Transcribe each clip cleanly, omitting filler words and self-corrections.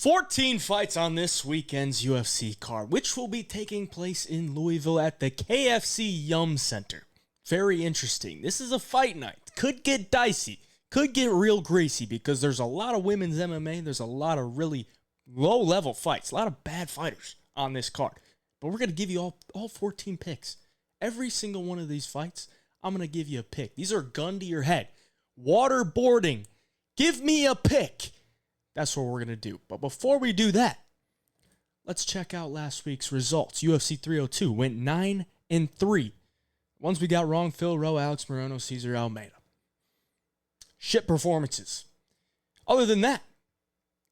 14 fights on this weekend's UFC card, which will be taking place in Louisville at the KFC Yum Center. Very interesting. This is a fight night. Could get dicey. Could get real greasy because there's a lot of women's MMA. There's a lot of really low-level fights. A lot of bad fighters on this card. But we're going to give you all 14 picks. Every single one of these fights, I'm going to give you a pick. These are gun to your head. Waterboarding. Give me a pick. That's what we're going to do. But before we do that, let's check out last week's results. UFC 302 went 9-3. Ones we got wrong: Phil Rowe, Alex Morono, Cesar Almeida. Shit performances. Other than that,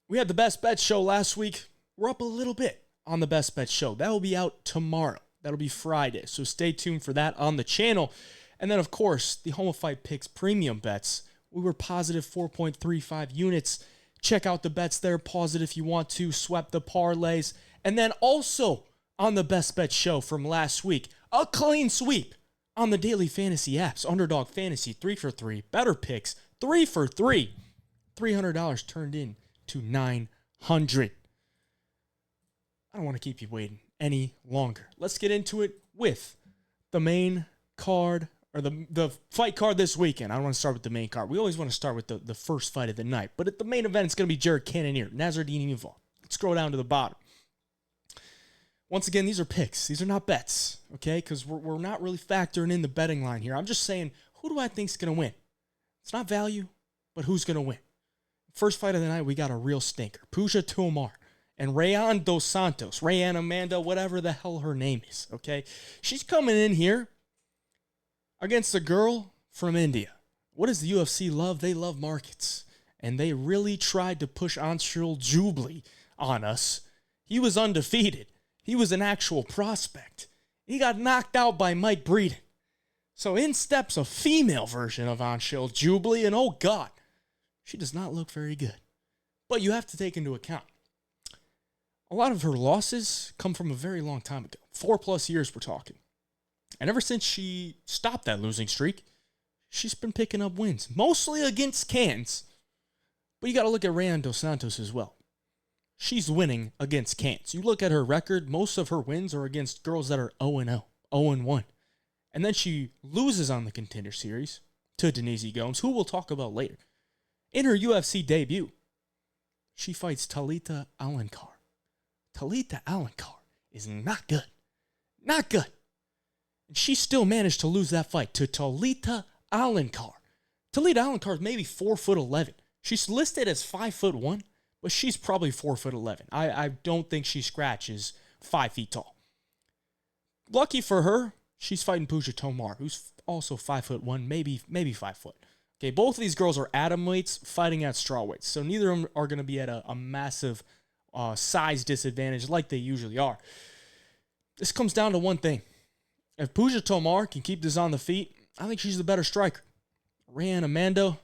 we had the Best Bet show last week. We're up a little bit on the Best Bet show. That will be out tomorrow. That'll be Friday. So stay tuned for that on the channel. And then, of course, the Home of Fight Picks premium bets. We were positive 4.35 units. Check out the bets there. Pause it if you want to. Swept the parlays. And then also on the Best Bet show from last week, a clean sweep on the daily fantasy apps. Underdog Fantasy, 3 for 3. Better Picks, 3 for 3. $300 turned in to $900. I don't want to keep you waiting any longer. Let's get into it with the main card, or the fight card this weekend. I don't want to start with the main card. We always want to start with the first fight of the night. But at the main event, it's going to be Jared Cannonier, Nasruddin Imavov. Let's scroll down to the bottom. Once again, these are picks. These are not bets, okay? Because we're not really factoring in the betting line here. I'm just saying, who do I think is going to win? It's not value, but who's going to win? First fight of the night, we got a real stinker. Puja Tomar and Rayan dos Santos. Rayan Amanda, whatever the hell her name is, okay? She's coming in here against a girl from India. What does the UFC love? They love markets. And they really tried to push Anshul Jubli on us. He was undefeated. He was an actual prospect. He got knocked out by Mike Breeden. So in steps a female version of Anshul Jubli, and oh God, she does not look very good. But you have to take into account, a lot of her losses come from a very long time ago. 4+ years we're talking. And ever since she stopped that losing streak, she's been picking up wins, mostly against cans. But you got to look at Rayan dos Santos as well. She's winning against cans. You look at her record, most of her wins are against girls that are 0-0, 0-1. And then she loses on the Contender Series to Denise Gomes, who we'll talk about later. In her UFC debut, she fights Talita Alankar. Talita Alankar is not good. Not good. And she still managed to lose that fight to Talita Alankar. Talita Alankar is maybe 4'11". She's listed as 5'1", but she's probably 4'11". I don't think she scratches 5 feet tall. Lucky for her, she's fighting Puja Tomar, who's also 5'1", maybe 5 foot. Okay, both of these girls are atom weights fighting at straw weights, so neither of them are going to be at a massive size disadvantage like they usually are. This comes down to one thing. If Puja Tomar can keep this on the feet, I think she's the better striker. Rayan Amanda,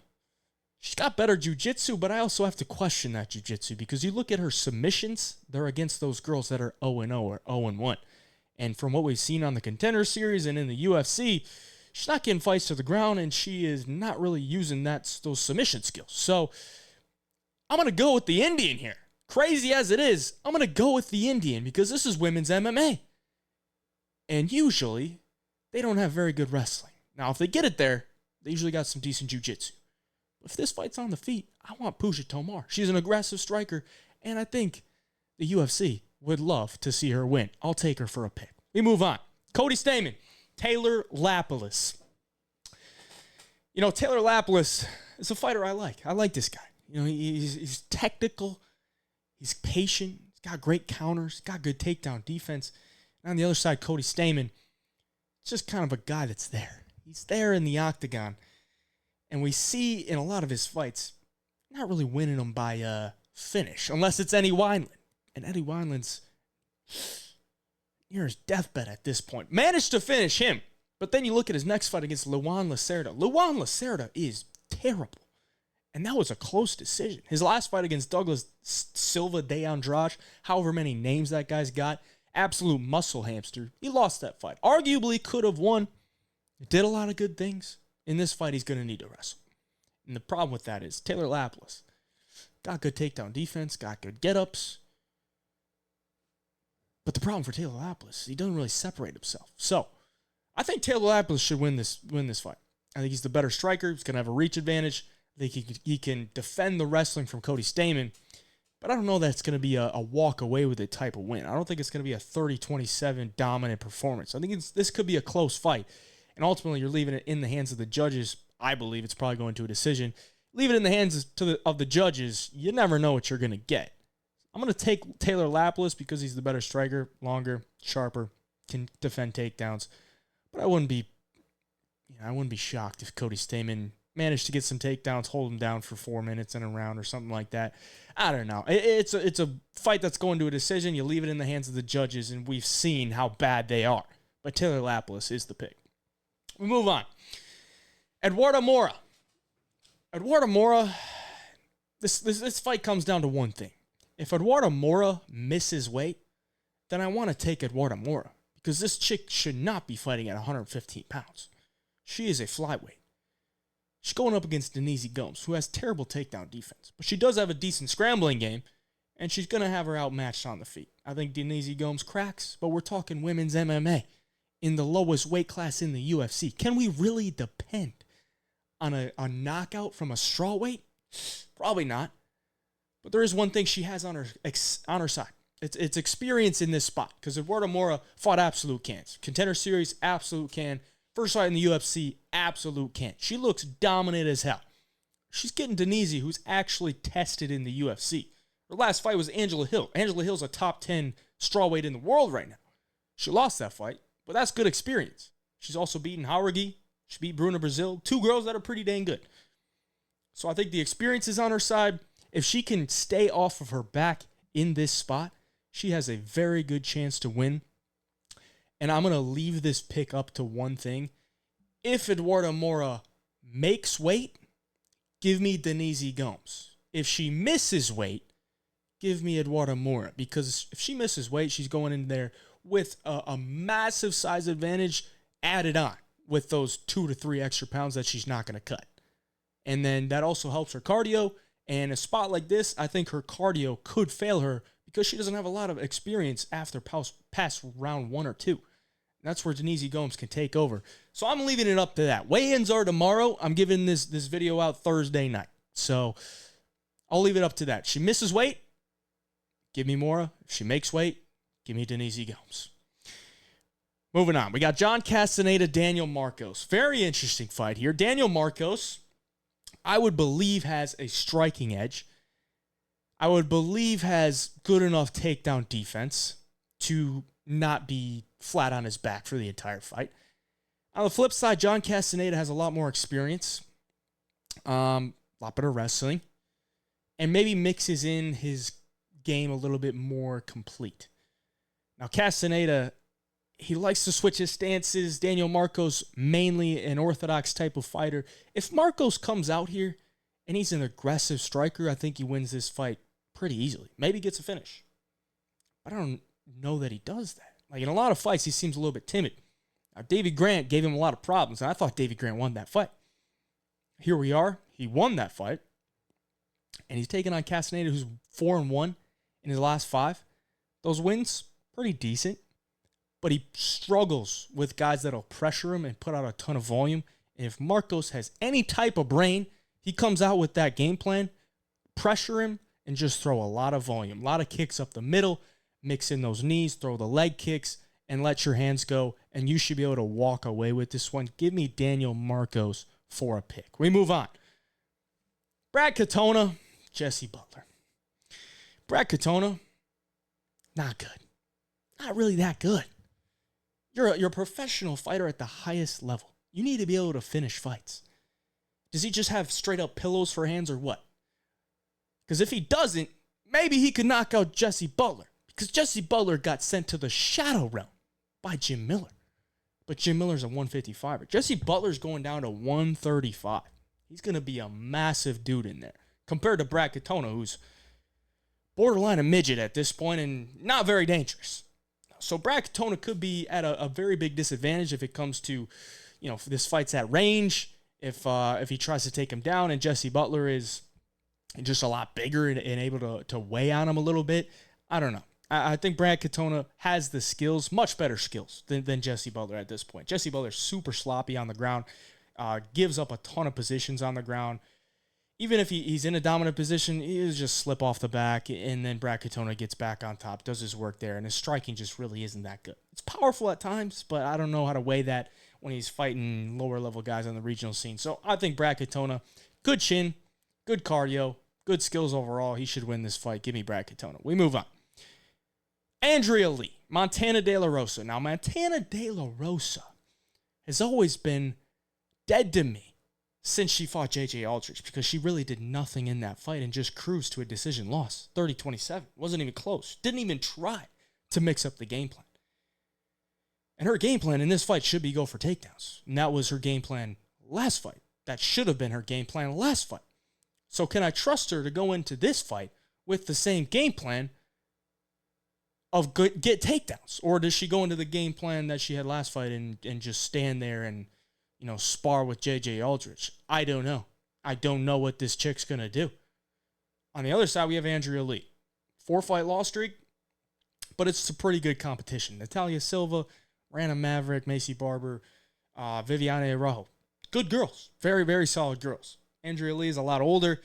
she's got better jiu-jitsu, but I also have to question that jiu-jitsu because you look at her submissions, they're against those girls that are 0-0 or 0-1. And from what we've seen on the Contender Series and in the UFC, she's not getting fights to the ground, and she is not really using those submission skills. So I'm going to go with the Indian here. Crazy as it is, I'm going to go with the Indian because this is women's MMA. And usually, they don't have very good wrestling. Now, if they get it there, they usually got some decent jiu-jitsu. If this fight's on the feet, I want Puja Tomar. She's an aggressive striker, and I think the UFC would love to see her win. I'll take her for a pick. We move on. Cody Stamann, Taylor Lapilus. You know, Taylor Lapilus is a fighter I like. I like this guy. You know, he's technical. He's patient. He's got great counters. Got good takedown defense. And on the other side, Cody Stamann, it's just kind of a guy that's there. He's there in the octagon. And we see in a lot of his fights, not really winning them by finish, unless it's Eddie Wineland. And Eddie Wineland's near his deathbed at this point. Managed to finish him. But then you look at his next fight against Luan Lacerda. Luan Lacerda is terrible. And that was a close decision. His last fight against Douglas Silva de Andrade, however many names that guy's got, absolute muscle hamster. He lost that fight. Arguably could have won. Did a lot of good things. In this fight, he's going to need to wrestle. And the problem with that is Taylor Lapilus got good takedown defense, got good get-ups. But the problem for Taylor Lapilus is he doesn't really separate himself. So I think Taylor Lapilus should win this fight. I think he's the better striker. He's going to have a reach advantage. I think he can defend the wrestling from Cody Stamann. But I don't know that it's going to be a walk away with it type of win. I don't think it's going to be a 30-27 dominant performance. I think this could be a close fight. And ultimately, you're leaving it in the hands of the judges. I believe it's probably going to a decision. Leave it in the hands of the judges. You never know what you're going to get. I'm going to take Taylor Lapilus because he's the better striker, longer, sharper, can defend takedowns. But I wouldn't be shocked if Cody Stamann managed to get some takedowns, hold him down for 4 minutes in a round or something like that. I don't know. It's a fight that's going to a decision. You leave it in the hands of the judges, and we've seen how bad they are. But Taylor Lapilus is the pick. We move on. Eduardo Moura. Eduardo Moura, this fight comes down to one thing. If Eduardo Moura misses weight, then I want to take Eduardo Moura because this chick should not be fighting at 115 pounds. She is a flyweight. She's going up against Denise Gomes, who has terrible takedown defense. But she does have a decent scrambling game, and she's going to have her outmatched on the feet. I think Denise Gomes cracks, but we're talking women's MMA in the lowest weight class in the UFC. Can we really depend on a knockout from a strawweight? Probably not. But there is one thing she has on her side. It's experience in this spot, because Eduardo Moura fought absolute cans. Contender Series, absolute can. First fight in the UFC, absolute can. She looks dominant as hell. She's getting Denise, who's actually tested in the UFC. Her last fight was Angela Hill. Angela Hill's a top 10 strawweight in the world right now. She lost that fight, but that's good experience. She's also beaten Jauregui. She beat Bruna Brazil. Two girls that are pretty dang good. So I think the experience is on her side. If she can stay off of her back in this spot, she has a very good chance to win. And I'm going to leave this pick up to one thing. If Eduardo Moura makes weight, give me Denise Gomes. If she misses weight, give me Eduardo Moura. Because if she misses weight, she's going in there with a massive size advantage added on with those 2 to 3 extra pounds that she's not going to cut. And then that also helps her cardio. And a spot like this, I think her cardio could fail her because she doesn't have a lot of experience after past round 1 or 2. That's where Denise Gomes can take over. So I'm leaving it up to that. Weigh-ins are tomorrow. I'm giving this video out Thursday night. So I'll leave it up to that. She misses weight, give me Moura. If she makes weight, give me Denise Gomes. Moving on. We got John Castaneda, Daniel Marcos. Very interesting fight here. Daniel Marcos, I would believe, has a striking edge. I would believe has good enough takedown defense to not be flat on his back for the entire fight. On the flip side, John Castaneda has a lot more experience, a lot better wrestling, and maybe mixes in his game a little bit more complete. Now, Castaneda, he likes to switch his stances. Daniel Marcos, mainly an orthodox type of fighter. If Marcos comes out here and he's an aggressive striker, I think he wins this fight pretty easily. Maybe gets a finish. I don't know that he does that. Like in a lot of fights, he seems a little bit timid. Now, David Grant gave him a lot of problems, and I thought David Grant won that fight. Here we are. He won that fight, and he's taking on Castaneda, who's 4-1 in his last 5. Those wins, pretty decent, but he struggles with guys that'll pressure him and put out a ton of volume. And if Marcos has any type of brain, he comes out with that game plan, pressure him, and just throw a lot of volume, a lot of kicks up the middle, mix in those knees, throw the leg kicks, and let your hands go, and you should be able to walk away with this one. Give me Daniel Marcos for a pick. We move on. Brad Katona, Jesse Butler. Brad Katona, not good. Not really that good. You're a professional fighter at the highest level. You need to be able to finish fights. Does he just have straight-up pillows for hands or what? Because if he doesn't, maybe he could knock out Jesse Butler. Because Jesse Butler got sent to the shadow realm by Jim Miller. But Jim Miller's a 155er. Jesse Butler's going down to 135. He's going to be a massive dude in there. Compared to Brad Katona, who's borderline a midget at this point and not very dangerous. So Brad Katona could be at a very big disadvantage if it comes to, if this fight's at range, if he tries to take him down, and Jesse Butler is just a lot bigger and able to weigh on him a little bit. I don't know. I think Brad Katona has the skills, much better skills than Jesse Butler at this point. Jesse Butler's super sloppy on the ground, gives up a ton of positions on the ground. Even if he's in a dominant position, he'll just slip off the back, and then Brad Katona gets back on top, does his work there, and his striking just really isn't that good. It's powerful at times, but I don't know how to weigh that when he's fighting lower-level guys on the regional scene. So I think Brad Katona, good chin, good cardio, good skills overall. He should win this fight. Give me Brad Katona. We move on. Andrea Lee, Montana De La Rosa. Now, Montana De La Rosa has always been dead to me since she fought J.J. Aldrich because she really did nothing in that fight and just cruised to a decision loss. 30-27. Wasn't even close. Didn't even try to mix up the game plan. And her game plan in this fight should be go for takedowns. And that was her game plan last fight. That should have been her game plan last fight. So can I trust her to go into this fight with the same game plan of get takedowns? Or does she go into the game plan that she had last fight and just stand there and, spar with J.J. Aldrich? I don't know. I don't know what this chick's going to do. On the other side, we have Andrea Lee. 4-fight loss streak, but it's a pretty good competition. Natalia Silva, Rana Maverick, Macy Barber, Viviane Araujo. Good girls. Very, very solid girls. Andrea Lee is a lot older.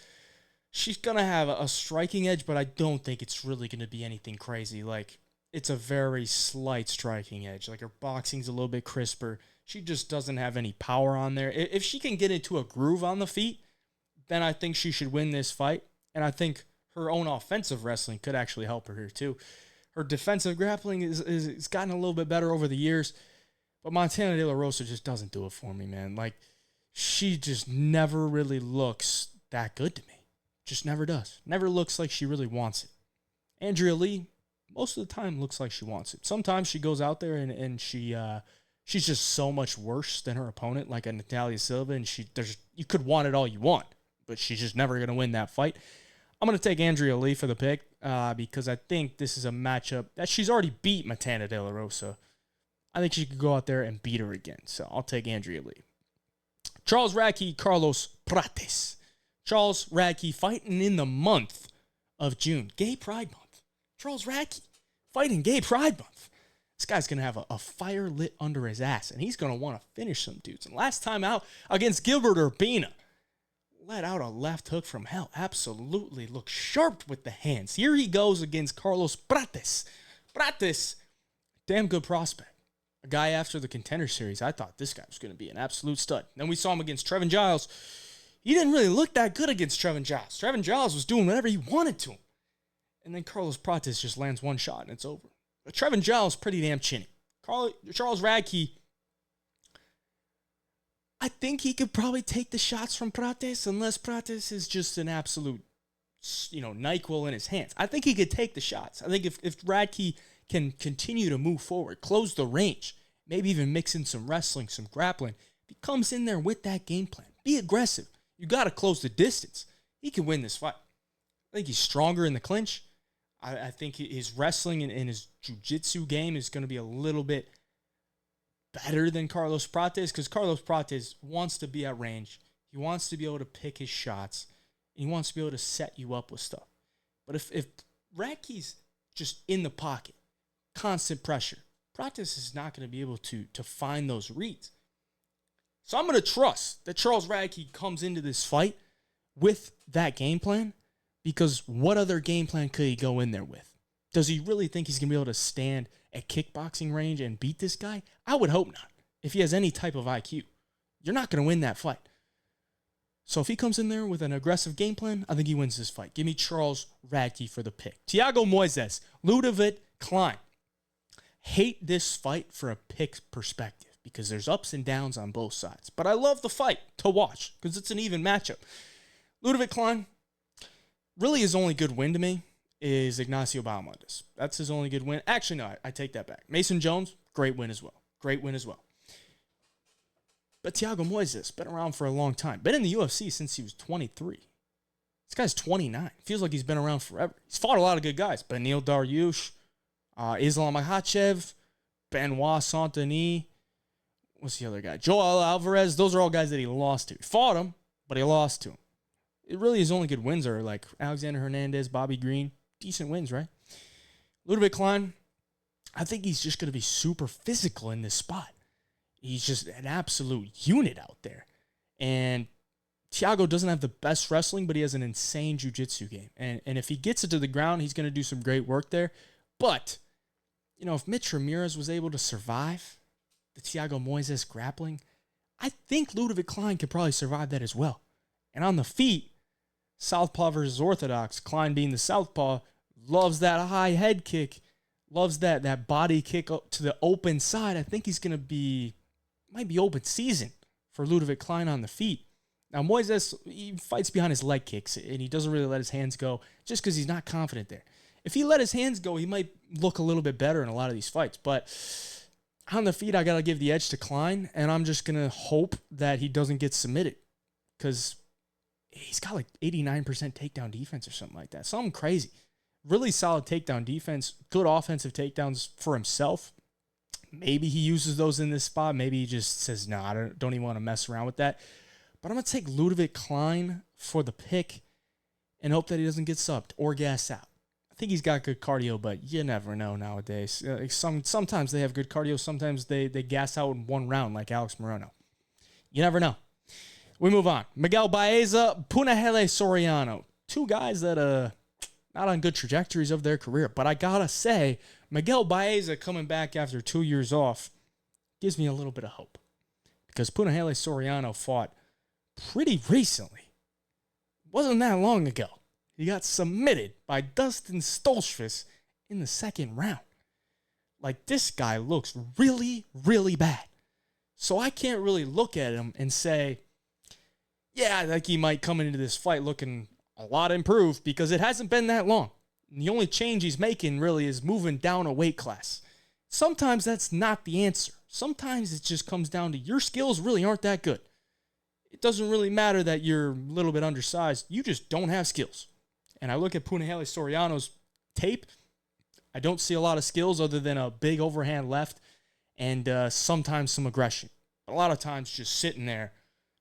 She's going to have a striking edge, but I don't think it's really going to be anything crazy. Like, it's a very slight striking edge. Like, her boxing's a little bit crisper. She just doesn't have any power on there. If she can get into a groove on the feet, then I think she should win this fight. And I think her own offensive wrestling could actually help her here, too. Her defensive grappling is gotten a little bit better over the years. But Montana De La Rosa just doesn't do it for me, man. Like, she just never really looks that good to me. Just never does. Never looks like she really wants it. Andrea Lee, most of the time, looks like she wants it. Sometimes she goes out there and she's just so much worse than her opponent, like a Natalia Silva, and you could want it all you want, but she's just never going to win that fight. I'm going to take Andrea Lee for the pick because I think this is a matchup that she's already beat Montana De La Rosa. I think she could go out there and beat her again, so I'll take Andrea Lee. Charles Radtke, Carlos Prates. Charles Radtke fighting in the month of June. Gay Pride Month. Charles Radtke fighting Gay Pride Month. This guy's going to have a fire lit under his ass, and he's going to want to finish some dudes. And last time out against Gilbert Urbina, let out a left hook from hell. Absolutely looked sharp with the hands. Here he goes against Carlos Prates. Prates, damn good prospect. A guy after the Contender Series, I thought this guy was going to be an absolute stud. Then we saw him against Trevin Giles. He didn't really look that good against Trevin Giles. Trevin Giles was doing whatever he wanted to him. And then Carlos Prates just lands one shot and it's over. But Trevin Giles pretty damn chinny. Charles Radtke, I think he could probably take the shots from Prates unless Prates is just an absolute, NyQuil in his hands. I think he could take the shots. I think if Radtke can continue to move forward, close the range, maybe even mix in some wrestling, some grappling, if he comes in there with that game plan, be aggressive. You got to close the distance. He can win this fight. I think he's stronger in the clinch. I think his wrestling and his jiu-jitsu game is going to be a little bit better than Carlos Prates because Carlos Prates wants to be at range. He wants to be able to pick his shots. And he wants to be able to set you up with stuff. But if Radtke's just in the pocket, constant pressure, Prates is not going to be able to find those reads. So I'm going to trust that Charles Radtke comes into this fight with that game plan because what other game plan could he go in there with? Does he really think he's going to be able to stand at kickboxing range and beat this guy? I would hope not. If he has any type of IQ, you're not going to win that fight. So if he comes in there with an aggressive game plan, I think he wins this fight. Give me Charles Radtke for the pick. Thiago Moises, Ludovic Klein. Hate this fight for a pick perspective because there's ups and downs on both sides. But I love the fight to watch because it's an even matchup. Ludovic Klein, really his only good win to me is Ignacio Bahamondes. That's his only good win. Actually, no, I take that back. Mason Jones, great win as well. Great win as well. But Thiago Moises, been around for a long time. Been in the UFC since he was 23. This guy's 29. Feels like he's been around forever. He's fought a lot of good guys. Beneil Dariush, Islam Makhachev, Benoit Saint-Denis. What's the other guy? Joel Alvarez. Those are all guys that he lost to. He fought him, but he lost to him. It really, his only good wins are like Alexander Hernandez, Bobby Green. Decent wins, right? Ludwig Klein, I think he's just going to be super physical in this spot. He's just an absolute unit out there. And Thiago doesn't have the best wrestling, but he has an insane jiu-jitsu game. And if he gets it to the ground, he's going to do some great work there. But, if Mitch Ramirez was able to survive the Thiago Moises grappling, I think Ludwig Klein could probably survive that as well. And on the feet, Southpaw versus Orthodox, Klein being the Southpaw, loves that high head kick, loves that body kick up to the open side. I think he's going to might be open season for Ludwig Klein on the feet. Now, Moises, he fights behind his leg kicks, and he doesn't really let his hands go just because he's not confident there. If he let his hands go, he might look a little bit better in a lot of these fights. But on the feet, I got to give the edge to Klein, and I'm just going to hope that he doesn't get submitted because he's got like 89% takedown defense or something like that. Something crazy. Really solid takedown defense, good offensive takedowns for himself. Maybe he uses those in this spot. Maybe he just says, no, I don't even want to mess around with that. But I'm going to take Ludwig Klein for the pick and hope that he doesn't get subbed or gas out. I think he's got good cardio, but you never know nowadays. Sometimes they have good cardio. Sometimes they gas out in one round like Alex Morono. You never know. We move on. Miguel Baeza, Punahele Soriano. Two guys that not on good trajectories of their career. But I got to say, Miguel Baeza coming back after 2 years off gives me a little bit of hope. Because Punahele Soriano fought pretty recently. Wasn't that long ago. He got submitted by Dustin Stoltzfus in the second round. Like, this guy looks really, really bad. So I can't really look at him and say, yeah, like he might come into this fight looking a lot improved because it hasn't been that long. And the only change he's making really is moving down a weight class. Sometimes that's not the answer. Sometimes it just comes down to your skills really aren't that good. It doesn't really matter that you're a little bit undersized. You just don't have skills. And I look at Punahele Soriano's tape. I don't see a lot of skills other than a big overhand left and sometimes some aggression. A lot of times just sitting there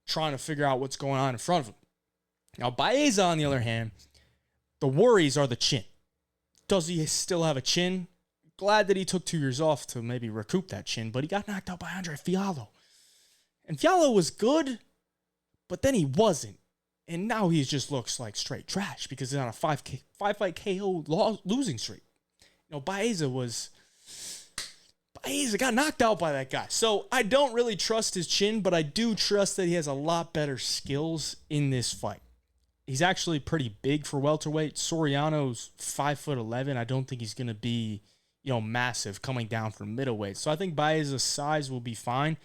trying to figure out what's going on in front of him. Now, Baeza, on the other hand, the worries are the chin. Does he still have a chin? Glad that he took 2 years off to maybe recoup that chin, but he got knocked out by Andre Fiallo. And Fiallo was good, but then he wasn't. And now he just looks like straight trash because he's on a five-fight KO losing streak. Baeza got knocked out by that guy. So I don't really trust his chin, but I do trust that he has a lot better skills in this fight. He's actually pretty big for welterweight. Soriano's 5'11". I don't think he's going to be, massive coming down from middleweight. So I think Baeza's size will be fine.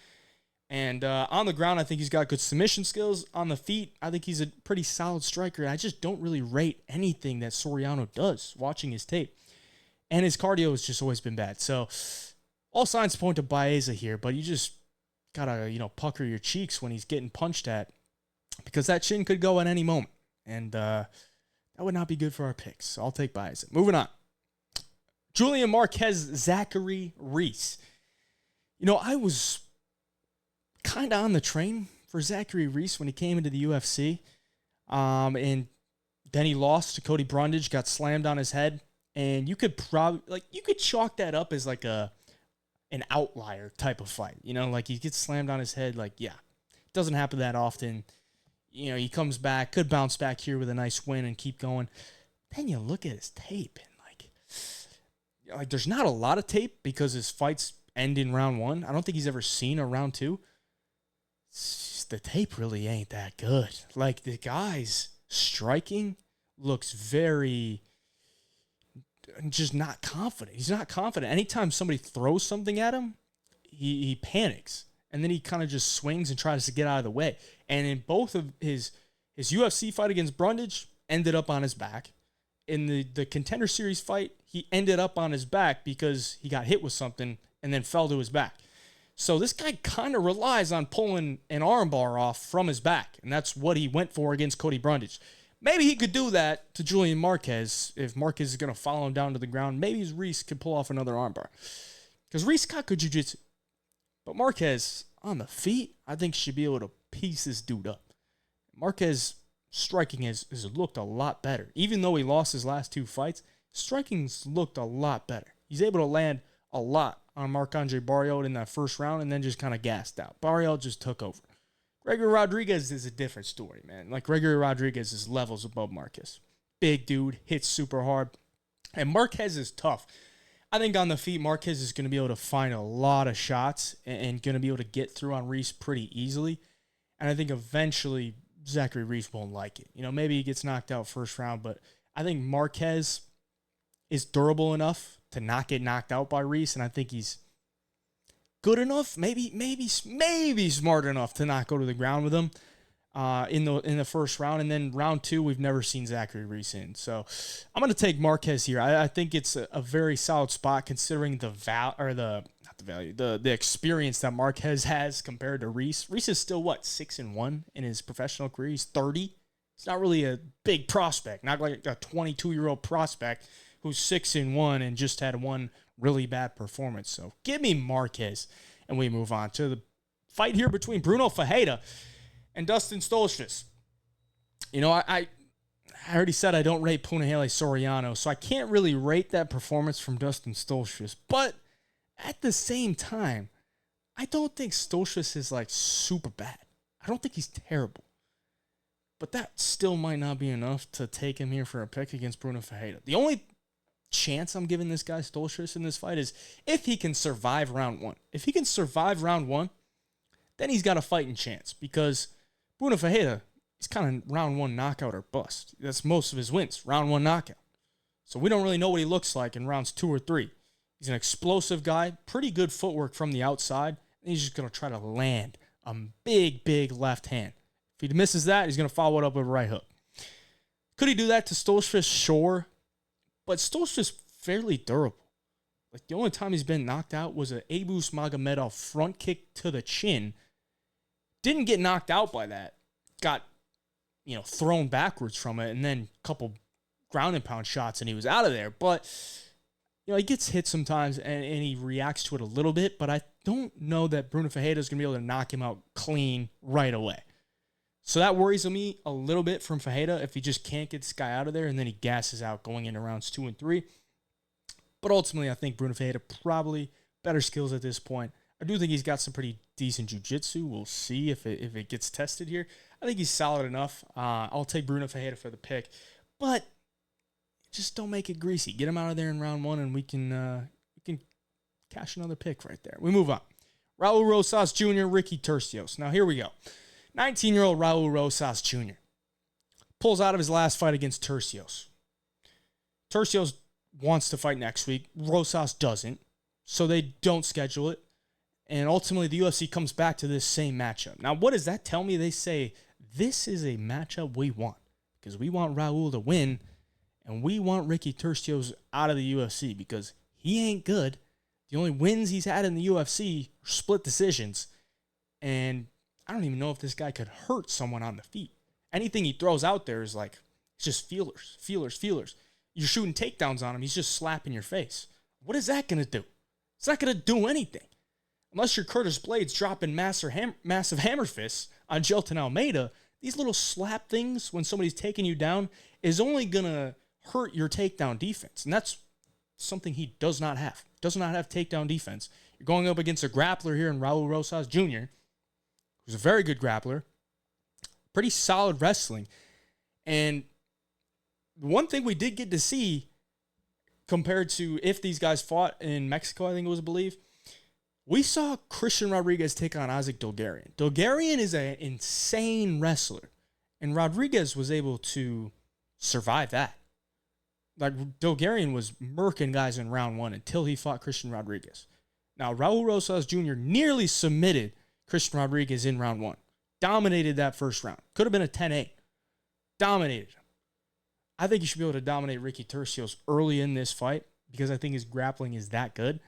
And on the ground, I think he's got good submission skills. On the feet, I think he's a pretty solid striker. I just don't really rate anything that Soriano does watching his tape. And his cardio has just always been bad. So all signs point to Baeza here, but you just got to, pucker your cheeks when he's getting punched at because that chin could go at any moment. And that would not be good for our picks. So I'll take Baeza. Moving on. Julian Marquez, Zachary Reese. I was kind of on the train for Zachary Reese when he came into the UFC. And then he lost to Cody Brundage, got slammed on his head. And you could chalk that up as like an outlier type of fight. Like he gets slammed on his head. Like, yeah, it doesn't happen that often. He comes back, could bounce back here with a nice win and keep going. Then you look at his tape and like there's not a lot of tape because his fights end in round one. I don't think he's ever seen a round two. The tape really ain't that good. Like the guy's striking looks very just not confident. He's not confident. Anytime somebody throws something at him, he panics. And then he kind of just swings and tries to get out of the way. And in both of his UFC fight against Brundage, ended up on his back. In the Contender Series fight, he ended up on his back because he got hit with something and then fell to his back. So this guy kind of relies on pulling an armbar off from his back. And that's what he went for against Cody Brundage. Maybe he could do that to Julian Marquez. If Marquez is going to follow him down to the ground, maybe Reese could pull off another armbar. Because Reese got good jiu-jitsu. But Marquez, on the feet, I think should be able to piece this dude up. Marquez striking has looked a lot better. Even though he lost his last 2 fights, striking's looked a lot better. He's able to land a lot on Marc-Andre Barriault in that first round and then just kind of gassed out. Barriault just took over. Gregory Rodriguez is a different story, man. Like, Gregory Rodriguez is levels above Marquez. Big dude, hits super hard. And Marquez is tough. I think on the feet, Marquez is going to be able to find a lot of shots and going to be able to get through on Reese pretty easily. And I think eventually Zachary Reese won't like it. Maybe he gets knocked out first round, but I think Marquez is durable enough to not get knocked out by Reese, and I think he's good enough, maybe smart enough to not go to the ground with him in the first round. And then round 2, we've never seen Zachary Reese in. So I'm going to take Marquez here. I think it's a very solid spot considering the experience that Marquez has compared to Reese. Reese is still 6-1 in his professional career. He's 30. He's not really a big prospect, not like a 22-year-old prospect who's 6-1 and just had one really bad performance. So give me Marquez, and we move on to the fight here between Bruno Ferreira and Dustin Stoltzfus. I already said I don't rate Punahele Soriano, so I can't really rate that performance from Dustin Stoltzfus. But at the same time, I don't think Stoltzfus is super bad. I don't think he's terrible. But that still might not be enough to take him here for a pick against Bruno Ferreira. The only chance I'm giving this guy Stoltzfus in this fight is if he can survive round 1. If he can survive round 1, then he's got a fighting chance, because Bruno Ferreira is kind of round 1 knockout or bust. That's most of his wins, round 1 knockout. So we don't really know what he looks like in rounds 2 or 3. He's an explosive guy, pretty good footwork from the outside, and he's just going to try to land a big left hand. If he misses that, he's going to follow it up with a right hook. Could he do that to Stoltzfus? Sure. But Stoltzfus fairly durable. The only time he's been knocked out was an Abus Magomedov front kick to the chin. Didn't get knocked out by that. Got, thrown backwards from it, and then a couple ground and pound shots, and he was out of there. But, he gets hit sometimes, and he reacts to it a little bit, but I don't know that Bruno Ferreira is going to be able to knock him out clean right away. So that worries me a little bit from Ferreira if he just can't get this guy out of there and then he gasses out going into rounds 2 and 3. But ultimately, I think Bruno Ferreira probably better skills at this point. I do think he's got some pretty decent jiu-jitsu. We'll see if it gets tested here. I think he's solid enough. I'll take Bruno Ferreira for the pick. But just don't make it greasy. Get him out of there in round 1 and we can cash another pick right there. We move on. Raul Rosas Jr., Ricky Turcios. Now here we go. 19-year-old Raul Rosas Jr. pulls out of his last fight against Turcios. Turcios wants to fight next week. Rosas doesn't, so they don't schedule it. And ultimately, the UFC comes back to this same matchup. Now, what does that tell me? They say, this is a matchup we want, because we want Raul to win, and we want Ricky Turcios out of the UFC because he ain't good. The only wins he's had in the UFC are split decisions, and I don't even know if this guy could hurt someone on the feet. Anything he throws out there is it's just feelers. You're shooting takedowns on him. He's just slapping your face. What is that going to do? It's not going to do anything. Unless you're Curtis Blades dropping massive hammer fists on Gelton Almeida, these little slap things when somebody's taking you down is only going to hurt your takedown defense. And that's something he does not have. Does not have takedown defense. You're going up against a grappler here in Raul Rosas Jr., who's a very good grappler, pretty solid wrestling. And one thing we did get to see compared to if these guys fought in Mexico, I think it was, I believe, we saw Christian Rodriguez take on Isaac Dulgarian. Dulgarian is an insane wrestler, and Rodriguez was able to survive that. Dulgarian was murking guys in round 1 until he fought Christian Rodriguez. Now, Raul Rosas Jr. nearly submitted Christian Rodriguez in round 1. Dominated that first round. Could have been a 10-8. Dominated him. I think you should be able to dominate Ricky Turcios early in this fight because I think his grappling is that good.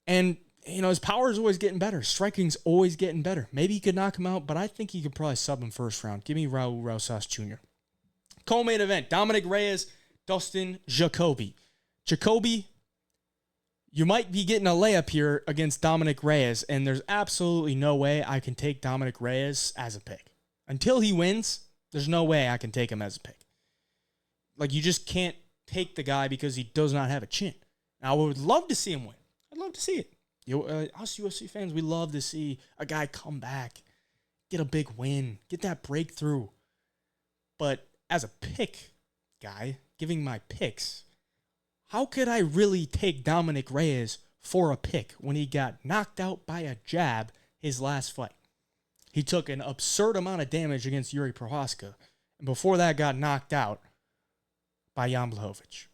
And, his power is always getting better. Striking's always getting better. Maybe he could knock him out, but I think he could probably sub him first round. Give me Raul Rosas Jr. Co-main event, Dominic Reyes, Dustin Jacoby. Jacoby, you might be getting a layup here against Dominic Reyes, and there's absolutely no way I can take Dominic Reyes as a pick. Until he wins, There's no way I can take him as a pick. Like, you just can't take the guy because he does not have a chin. Now, I would love to see him win. I'd love to see it. Us UFC fans, we love to see a guy come back, get a big win, get that breakthrough. But as a pick guy, giving my picks, how could I really take Dominic Reyes for a pick when he got knocked out by a jab his last fight? He took an absurd amount of damage against Yuri Prohaska, and before that got knocked out by Jan Blachowicz.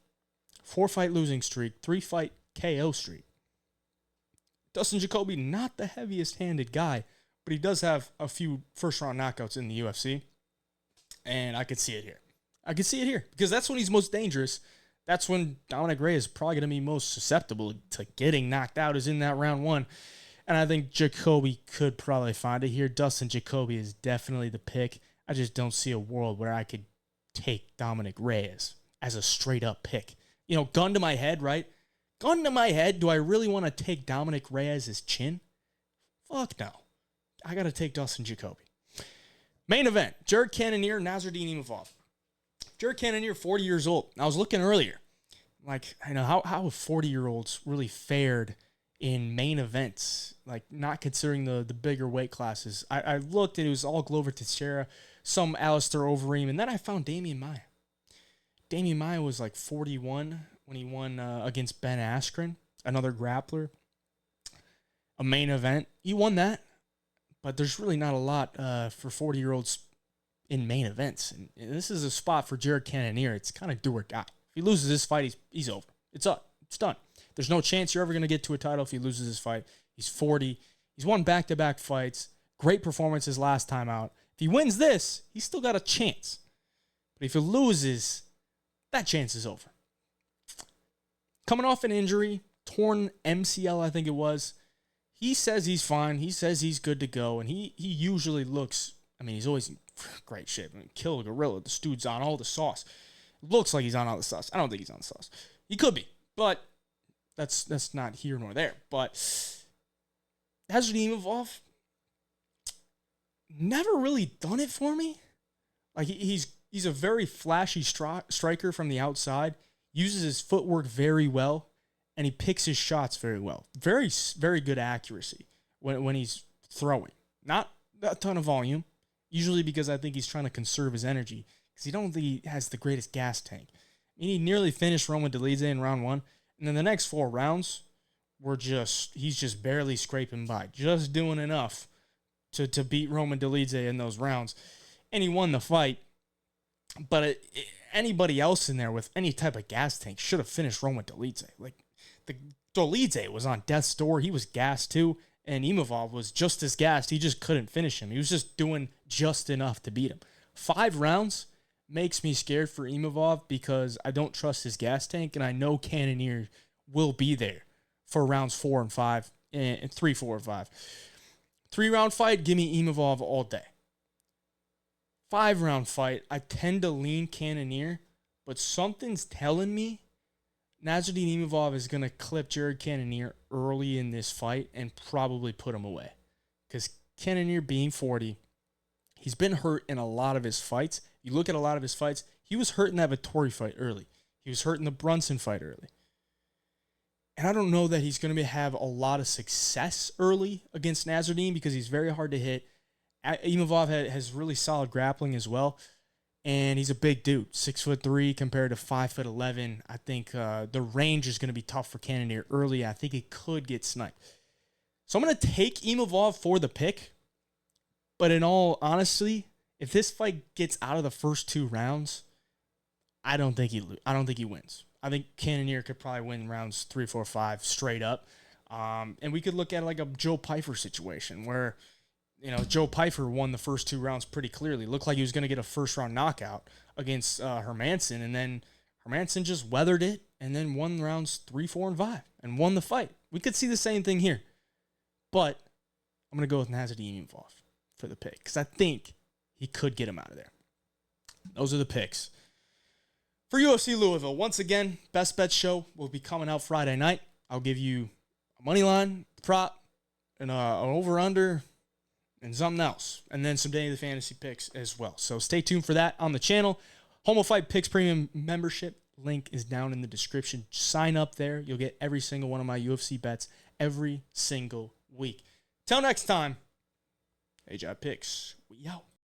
4-fight losing streak, 3-fight KO streak. Dustin Jacoby, not the heaviest-handed guy, but he does have a few first-round knockouts in the UFC, and I could see it here. I could see it here, because that's when he's most dangerous. That's when Dominic Reyes is probably going to be most susceptible to getting knocked out, is in that round one. And I think Jacoby could probably find it here. Dustin Jacoby is definitely the pick. I just don't see a world where I could take Dominic Reyes as a straight-up pick. You know, gun to my head, right? Gun to my head, do I really want to take Dominic Reyes' chin? Fuck no. I got to take Dustin Jacoby. Main event, Jared Cannonier, Nasruddin Imavov. Jared Cannonier, 40 years old. I was looking earlier. Like, I know how have 40-year-olds really fared in main events, like not considering the bigger weight classes. I looked and it was all Glover Teixeira, some Alistair Overeem, and then I found Damian Maia. Damian Maia was like 41 when he won against Ben Askren, another grappler. A main event. He won that, but there's really not a lot for 40-year-olds in main events. And this is a spot for Jared Cannonier. It's kind of do or die. If he loses this fight, he's over. It's up. It's done. There's no chance you're ever going to get to a title if he loses this fight. He's 40. He's won back-to-back fights. Great performances last time out. If he wins this, he's still got a chance. But if he loses, that chance is over. Coming off an injury, torn MCL, I think it was. He says he's fine. He says he's good to go. And he usually looks, I mean, he's always in great shape. I mean, kill a gorilla. This dude's on all the sauce. Looks like he's on all the sauce. I don't think he's on the sauce. He could be, but that's not here nor there. But Nasruddin Imavov never really done it for me. Like, he's a very flashy striker from the outside, uses his footwork very well, and he picks his shots very well. Very, very good accuracy when he's throwing. Not a ton of volume, usually because I think he's trying to conserve his energy, because he don't think he has the greatest gas tank. I mean, he nearly finished Roman Dolidze in round one, and then the next 4 rounds he's just barely scraping by, just doing enough to beat Roman Dolidze in those rounds, and he won the fight. But anybody else in there with any type of gas tank should have finished Roman Dolidze. Like, the Dolidze was on death's door. He was gassed too, and Imavov was just as gassed. He just couldn't finish him. He was just doing just enough to beat him. 5 rounds makes me scared for Imavov because I don't trust his gas tank, and I know Cannonier will be there for rounds 4 and 5, and 3, 4, and 5. 3-round fight, give me Imavov all day. 5-round fight, I tend to lean Cannonier, but something's telling me Nasruddin Imavov is going to clip Jared Cannonier early in this fight and probably put him away. Because Cannonier being 40, he's been hurt in a lot of his fights. You look at a lot of his fights, he was hurt in that Vettori fight early. He was hurt in the Brunson fight early. And I don't know that he's going to have a lot of success early against Nasruddin because he's very hard to hit. Imavov has really solid grappling as well. And he's a big dude, 6'3" compared to 5'11". I think the range is going to be tough for Cannonier early. I think he could get sniped. So I'm going to take Imavov for the pick. But in all honesty, if this fight gets out of the first 2 rounds, I don't think he wins. I think Cannonier could probably win rounds 3, 4, 5 straight up. And we could look at it like a Joe Pyfer situation where, you know, Joe Pyfer won the first 2 rounds pretty clearly. Looked like he was going to get a first-round knockout against Hermansson, and then Hermansson just weathered it and then won rounds 3, 4, and 5 and won the fight. We could see the same thing here. But I'm going to go with Nasruddin Imavov for the pick because I think he could get him out of there. Those are the picks. For UFC Louisville, once again, Best Bet Show will be coming out Friday night. I'll give you a money line, prop, and an over-under, and something else. And then some daily fantasy picks as well. So stay tuned for that on the channel. Homo Fight Picks Premium membership link is down in the description. Sign up there. You'll get every single one of my UFC bets every single week. Till next time, AJ Picks. We out.